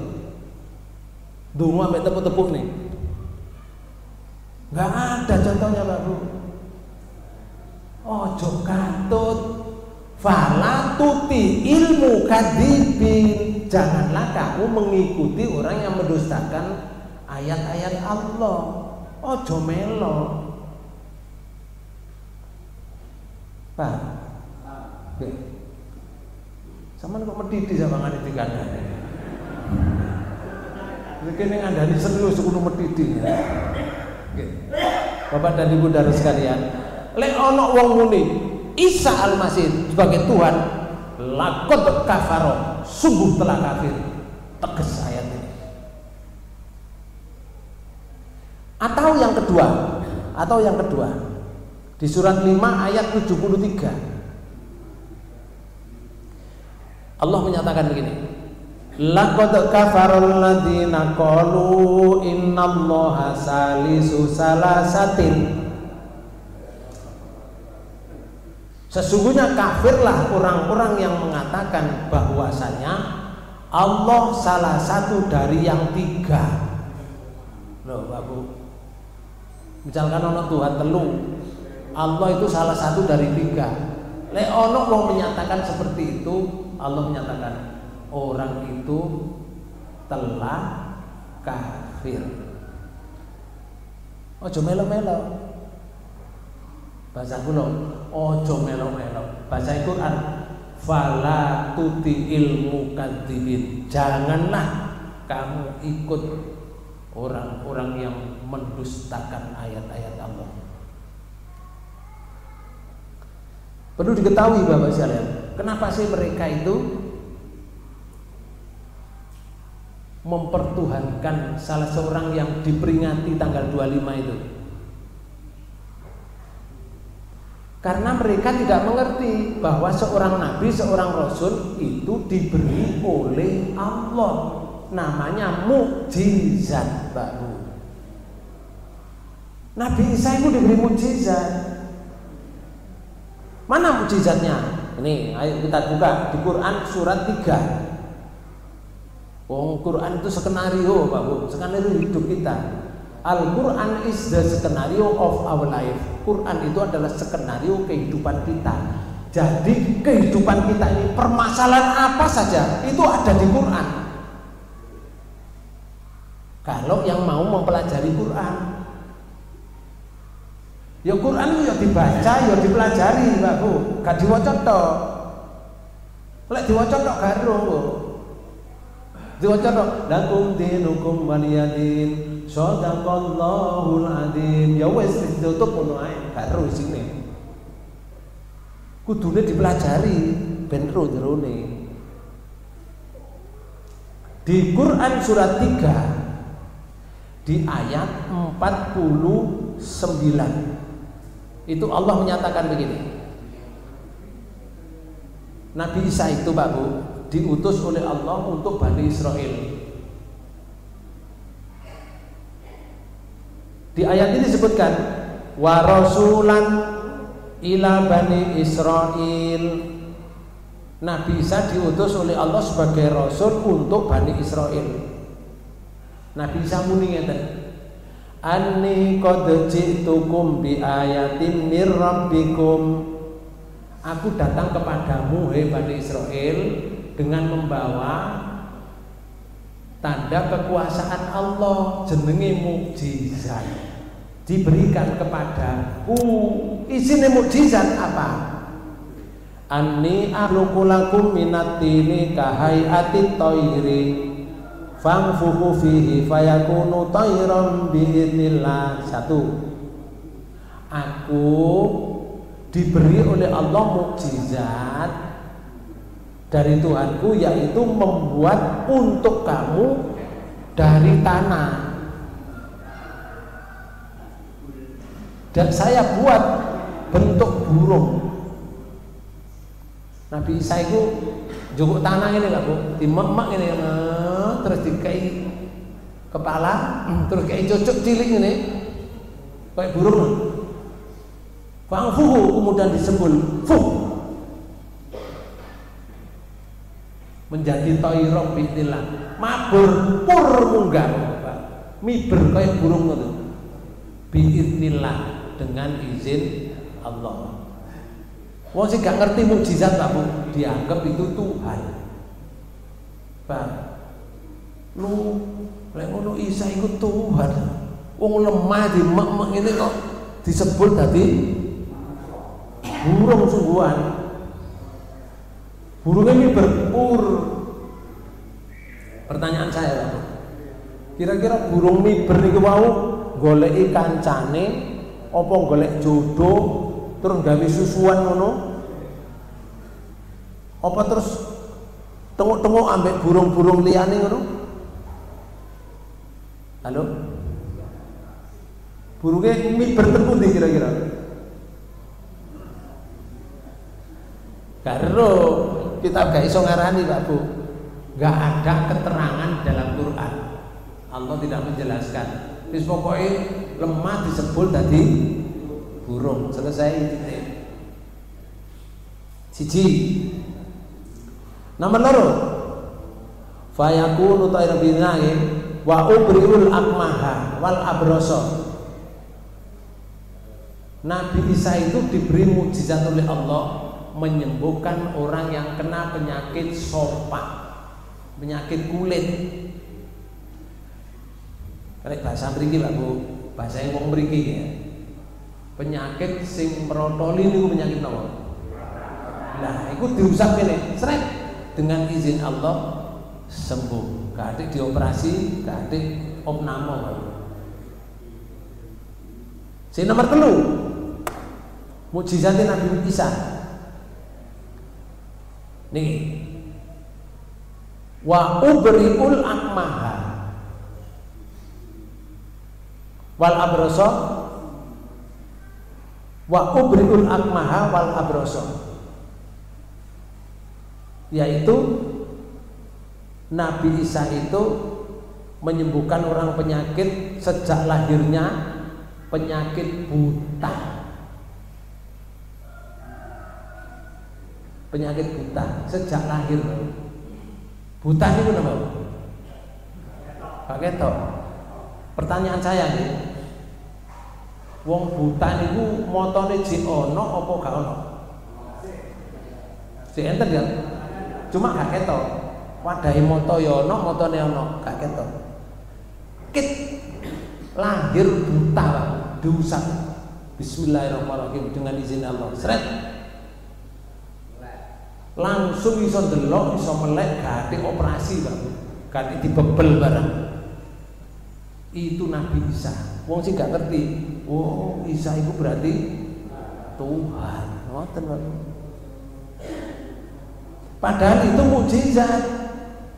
Donga ambek tepuk-tepuk nih. Enggak ada contohnya, Pak Bu. Ojo katut. Fala tuti ilmu kadibin. Janganlah kamu mengikuti orang yang mendustakan ayat-ayat Allah. Ojo melo. Pak. Oke. Sama kok medhiti sama ngene dikandani. Iki ning ngandani serius kudu medhiti. Nggih. Bapak dan Ibu saudara sekalian, lek ana wong muni Isa Al-Masih sebagai Tuhan, laqad kafara, sungguh telah kafir. Tegas ayat ini. Atau yang kedua di surat 5 ayat 73 Allah menyatakan begini, laqad kafarul ladzina qalu innallaha salisu salasatin. Sesungguhnya kafirlah orang-orang yang mengatakan bahwasanya Allah salah satu dari yang tiga. Loh, Pak Bu. Misalkan ono Tuhan telu, Allah itu salah satu dari tiga. Lek ono wong menyatakan seperti itu, Allah menyatakan orang itu telah kafir. Ojo melo-melo. Bahasa kula, ojo melo-melo. Bahasa Al-Qur'an, fala tuti ilmu kadzibin. Janganlah kamu ikut orang-orang yang mendustakan ayat-ayat Allah. Perlu diketahui Bapak sekalian, kenapa sih mereka itu mempertuhankan salah seorang yang diperingati tanggal 25 itu? Karena mereka tidak mengerti bahwa seorang nabi, seorang rasul itu diberi oleh Allah. Namanya mukjizat, Pak Bu. Nabi Isa itu diberi mukjizat. Mana mukjizatnya? Ini ayo kita buka di Quran surat 3. Quran itu skenario, Pak Bu, skenario hidup kita. Al-Quran is the scenario of our life. Quran itu adalah skenario kehidupan kita. Jadi kehidupan kita ini, permasalahan apa saja itu ada di Quran. Kalau yang mau mempelajari Quran, ya Quran itu ya dibaca, ya dipelajari, Pak Bu. Gak diwaca tok. Lek diwaca tok garung, Bu. Diwaca tok lakum dinukum waliyadin. Shadaqallahul adzim. Ya wis ditutup ngono ae, karo isine. Kudune dipelajari ben ro jerone. Di Quran surat 3 di ayat 49 itu Allah menyatakan begini. Nabi Isa itu, Pak Bu, diutus oleh Allah untuk Bani Israel. Di ayat ini disebutkan wa rasulan ila Bani Israel. Nabi Isa diutus oleh Allah sebagai rasul untuk Bani Israel. Nabi Isa muni ngeten, anni qad ji'tukum bi ayatin mir rabbikum. Aku datang kepadamu, hai Bani Israel, dengan membawa tanda kekuasaan Allah, jenenge mukjizat, diberikan kepadaku. Isine mukjizat apa? Anni akhluqu lakum minat tini kahayati thairi famfuhu fihi fayakunu thairan biidznillah. 1. Aku diberi oleh Allah mukjizat dari Tuhanku, yaitu membuat untuk kamu dari tanah. Dan saya buat bentuk burung. Nabi Isa itu jukuk tanah ini lah Bu, dimemek ini, terus dikai kepala, terus dikai cocok cilik ini, kayak burung. Fangfuhu, kemudian disembul, fuh, menjadi toirong bi'nillah, mabur pur munggah, miber kayak burung itu, bi'nillah, dengan izin Allah. Wong sing gak ngerti mukjizat Pak Bu, dianggap itu Tuhan. Pak, lu lek ngono Isa iku Tuhan. Wong lemah di mek-mek ini kok disebut tadi burung sungguhan. Burungnya ini berpur. Pertanyaan saya Pak Bu, kira-kira burung miber niku wau goleki kancane apa golek jodoh terus gawe susuan ngono, apa terus tengok-tengok ambek burung-burung liyane ngono? Halo? Burungnya miber terpundi kira-kira? Karo kita gak iso ngarani Pak Bu, gak ada keterangan dalam Quran. Allah tidak menjelaskan. Wis pokoknya lemah disebut tadi burung. Selesai. Siji. Nomor 2, fayakunu ta'ira binahi wa ubriul akmaha wal abrasa. Nabi Isa itu diberi mukjizat oleh Allah, menyembuhkan orang yang kena penyakit sopak, penyakit kulit. Karek bahasa mriki Pak Bu, bahasa yang wong mriki ya. Penyakit sing merotoli niku penyakit napa? Nah, iku diusap kene, sret, dengan izin Allah sembuh. Kadek dioperasi, kadek opname. Sing nomor 3, mukjizat Nabi Isa. Nih, wa ubriul akmaha wal abrasa wa ubriul akmaha wal abroso, yaitu Nabi Isa itu menyembuhkan orang penyakit sejak lahirnya, penyakit buta. Penyakit buta sejak lahir. Buta ini kenapa? Pak Keto. Pertanyaan saya nih, wong buta niku motone jek ono apa gak ono? Jek enten kan? Cuma gak ketok. Wadahe moto ya ono, motone ono, gak ketok. Kit lahir buta, diusap. Bismillahirrahmanirrahim dengan izin Allah. Sret. Langsung iso ndelok, iso melek, gak operasi, Bang. Gak dibebel barang. Itu Nabi Isa. Wong sing gak ngerti, oh Isa itu berarti Tuhan. Ngoten, Pak. Padahal itu mukjizat.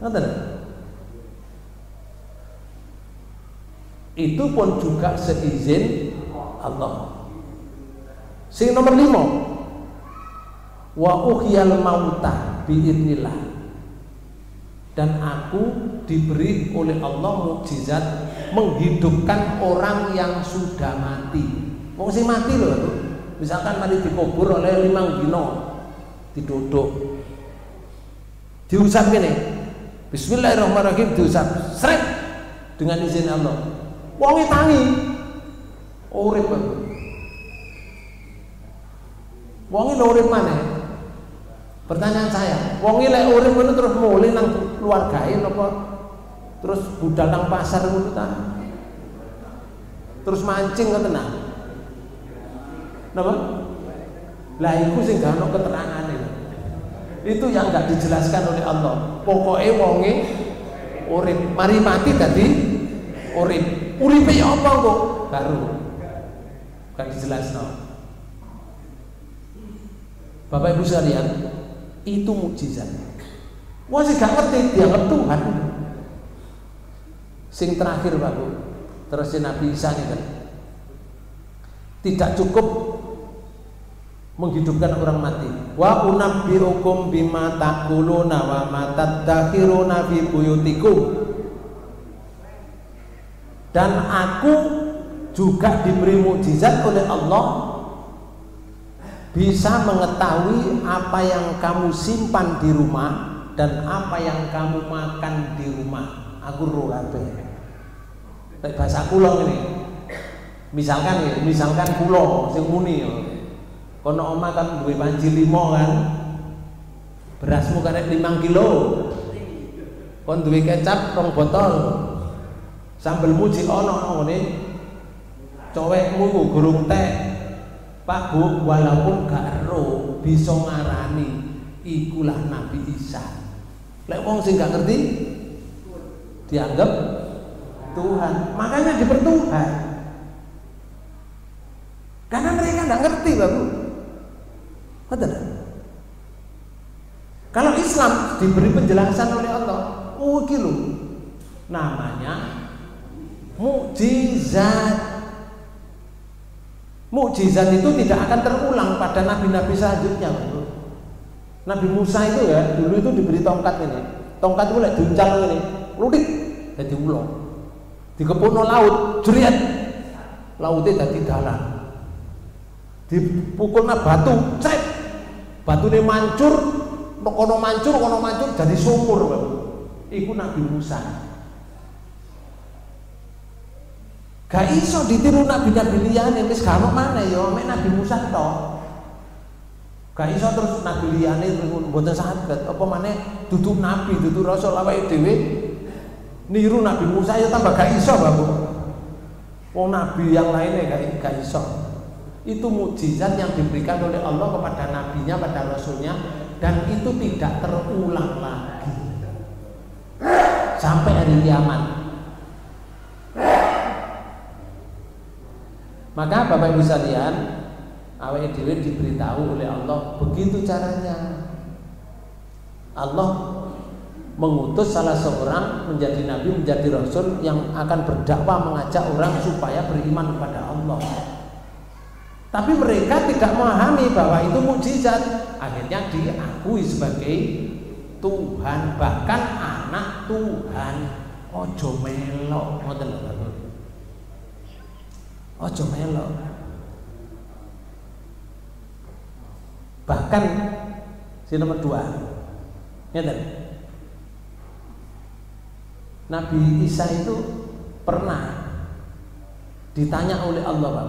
Ngoten. Itu pun juga seizin Allah. Sing nomor 5, wa uhyal mauta biidnillah, dan aku diberi oleh Allah mukjizat menghidupkan orang yang sudah mati. Wong sing mati loh itu. Misalkan mati dikubur oleh 5 dino, diduduk, diusap gini, Bismillahirrahmanirrahim, diusap, seret dengan izin Allah. Wonge tangi, urip bae. Wonge lho urip maneh. Pertanyaan saya, wonge lek urip ngono terus mulih nang keluargae napa terus budal nang pasar ngono ta? Terus mancing ngoten nah. Napa? Lah iku sing gak ono keterangane. Itu yang gak dijelaskan oleh Allah. Pokoke wonge urip, mari mati dadi urip. Uripe ya apa kok? Baru. Gak dijelasno. Bapak Ibu sekalian, itu mukjizat. Wong sing gak ngerti dianggap Tuhan. Sing terakhir Pak Bu, terus Nabi Isa ini kan tidak cukup menghidupkan orang mati. Wa unabbiukum bima taquluna wa ma tadakhiruna fi buyutikum. Dan aku juga diberi mukjizat oleh Allah, bisa mengetahui apa yang kamu simpan di rumah dan apa yang kamu makan di rumah. Aku roh kabeh. Bahasa kula ini. Misalkan kula sing muni kono omah kan duwe panci 5 kan. Berasmu karek 5 kilo. Kon duwe kecap 2 botol. Sambelmu jek ana ngene. Cowekmu gurung teh. Pak Bu, walaupun gak ero bisa ngarani ikulah Nabi Isa. Lek wong sing gak ngerti dianggap Tuhan, makanya dipertuhan. Karena mereka gak ngerti, Bapak. Betul. Kalau Islam diberi penjelasan oleh Allah, oh iki lho namanya mukjizat. Mukjizat itu tidak akan terulang pada nabi-nabi selanjutnya. Nabi Musa itu ya dulu itu diberi tongkat ini. Tongkat itu lek diuncang ini, ludik jadi ulo. Dikepungno laut, jeriat. Lautnya jadi dalam. Dipukulna batu, cek. Batune mancur, kono mancur jadi sumur. Iku Nabi Musa. Gak iso ditiru nabi-nabi liyane wis gak ono maneh ya mek Nabi Musa tok. Gak iso terus nabi liyane mboten saged apa maneh dudu nabi, dudu rasul awake dhewe niru Nabi Musa ya tambah gak iso, Bapak. Wong nabi yang lainnya gak iso. Itu mukjizat yang diberikan oleh Allah kepada nabinya, pada rasulnya, dan itu tidak terulang lagi sampai hari kiamat. Maka Bapak Ibu sekalian, awake dhewe diberitahu oleh Allah begitu caranya. Allah mengutus salah seorang menjadi nabi, menjadi rasul yang akan berdakwah mengajak orang supaya beriman kepada Allah. Tapi mereka tidak memahami bahwa itu mukjizat. Akhirnya diakui sebagai Tuhan, bahkan anak Tuhan. Ojo melok, ngoten lho Bapak. Ojo melok. Bahkan si nomor 2, ngeten. Nabi Isa itu pernah ditanya oleh Allah, Pak.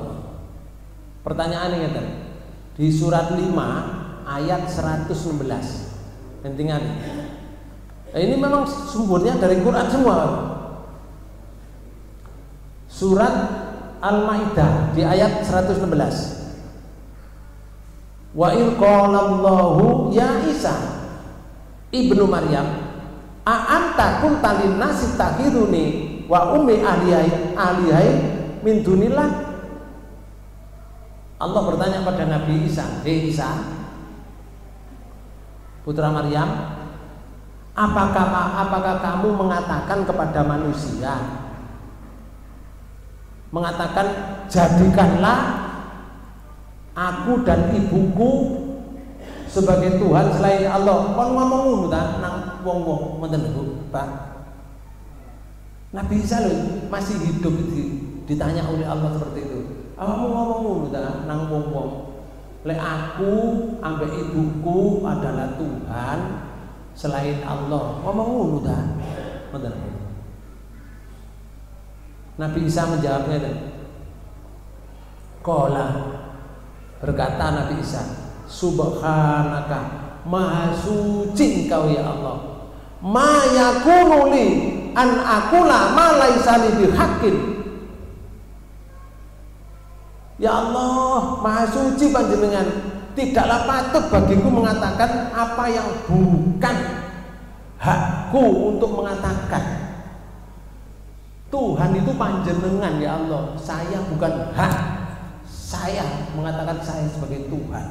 Pertanyaannya ngeten. Di surat 5 ayat 116. Pentingan. Ini memang sumbernya dari Quran semua, Pak. Surat Al-Maidah di ayat 116. Wa in qala Allahu ya Isa ibnu Maryam a anta qulta lin nasi takhiruni wa ummi alihai min dunillah. Allah bertanya pada Nabi Isa, "Hei Isa, putra Maryam, apakah kamu mengatakan kepada manusia, mengatakan jadikanlah aku dan ibuku sebagai Tuhan selain Allah?" Kon ngomong ngono ta nang wong-wong mboten lho, Pak. Nabi Isa lho masih hidup ditanya oleh Allah seperti itu. Awakmu ngomong ngono ta nang wong-wong. Lek aku ambek ibuku adalah Tuhan selain Allah. Ngomong ngono ta? Mboten. Nabi Isa menjawabnya dan qala, berkata Nabi Isa, subhanaka, maha suci engkau ya Allah, ma yakunu li an aqula ma laisa li bihaqqin. Ya Allah, maha suci panjenengan, tidaklah patut bagiku mengatakan apa yang bukan hakku untuk mengatakan. Tuhan itu panjenengan ya Allah, saya bukan hak saya mengatakan saya sebagai Tuhan.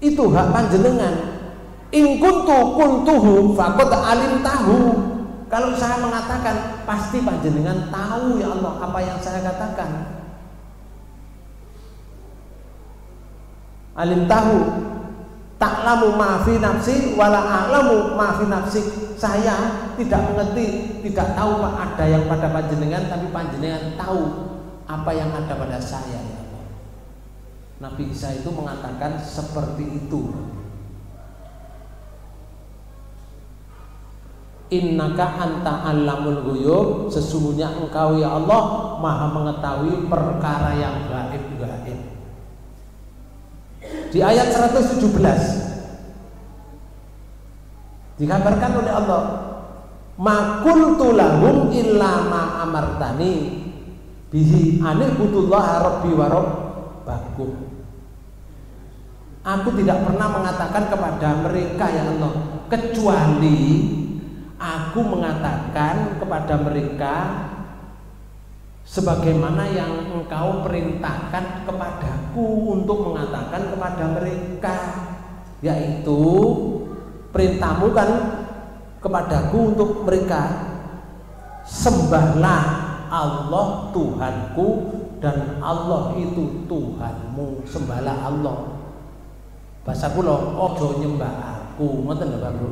Itu hak panjenengan. In kuntuhu faqad alim tahu. Kalau saya mengatakan pasti panjenengan tahu ya Allah apa yang saya katakan. Alim tahu, ta'lamu ma fi nafsi wala a'lamu ma fi nafsi. Saya tidak mengerti, tidak tahu ada yang pada panjenengan, tapi panjenengan tahu apa yang ada pada saya ya Allah. Nabi Isa itu mengatakan seperti itu. Innaka anta allamul ghuyub, sesungguhnya engkau ya Allah maha mengetahui perkara yang gaib-gaib. Di ayat 117 dikabarkan oleh Allah, ma qultu lahum illa ma amartani bihi anibudullaha rabbi wa rabbakum. Aku tidak pernah mengatakan kepada mereka ya Allah, kecuali aku mengatakan kepada mereka sebagaimana yang engkau perintahkan kepadaku untuk mengatakan kepada mereka, yaitu perintahmu kan kepadaku untuk mereka, sembahlah Allah Tuhanku dan Allah itu Tuhanmu. Sembahlah Allah. Bahasa kula ojo nyembah aku, ngoten lho Pak Bro.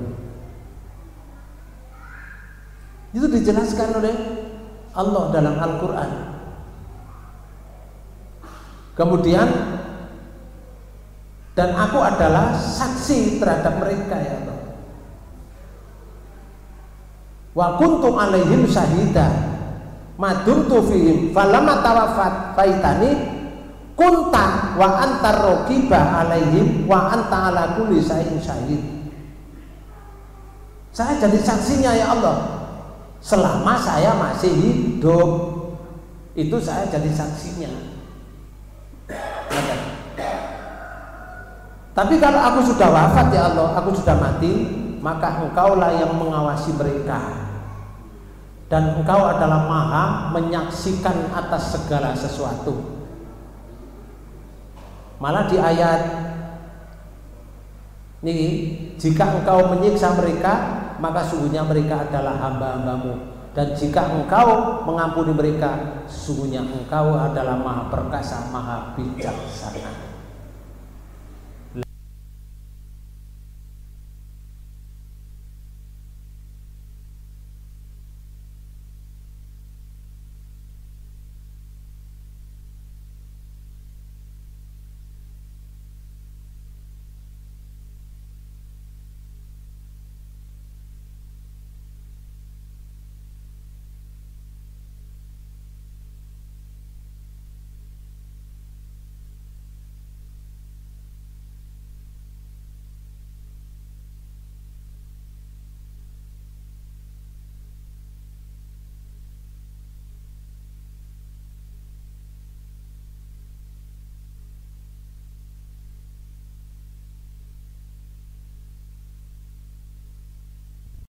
Itu dijelaskan oleh Allah dalam Al-Quran. Kemudian, dan aku adalah saksi terhadap mereka ya Allah. Wa kuntum alaihim syahida ma dumtu fihim falamma tawaffat faitani kunta wa antar raqiba alaihim wa anta ala kulli syai'in syahid. Saya jadi saksinya ya Allah. Selama saya masih hidup, itu saya jadi saksinya. Tapi kalau aku sudah wafat ya Allah, aku sudah mati, maka engkaulah yang mengawasi mereka. Dan engkau adalah maha menyaksikan atas segala sesuatu. Malah di ayat ini, jika engkau menyiksa mereka, maka sungguhnya mereka adalah hamba-hambamu, Dan jika engkau mengampuni mereka, sesungguhnya engkau adalah maha perkasa, maha bijaksana.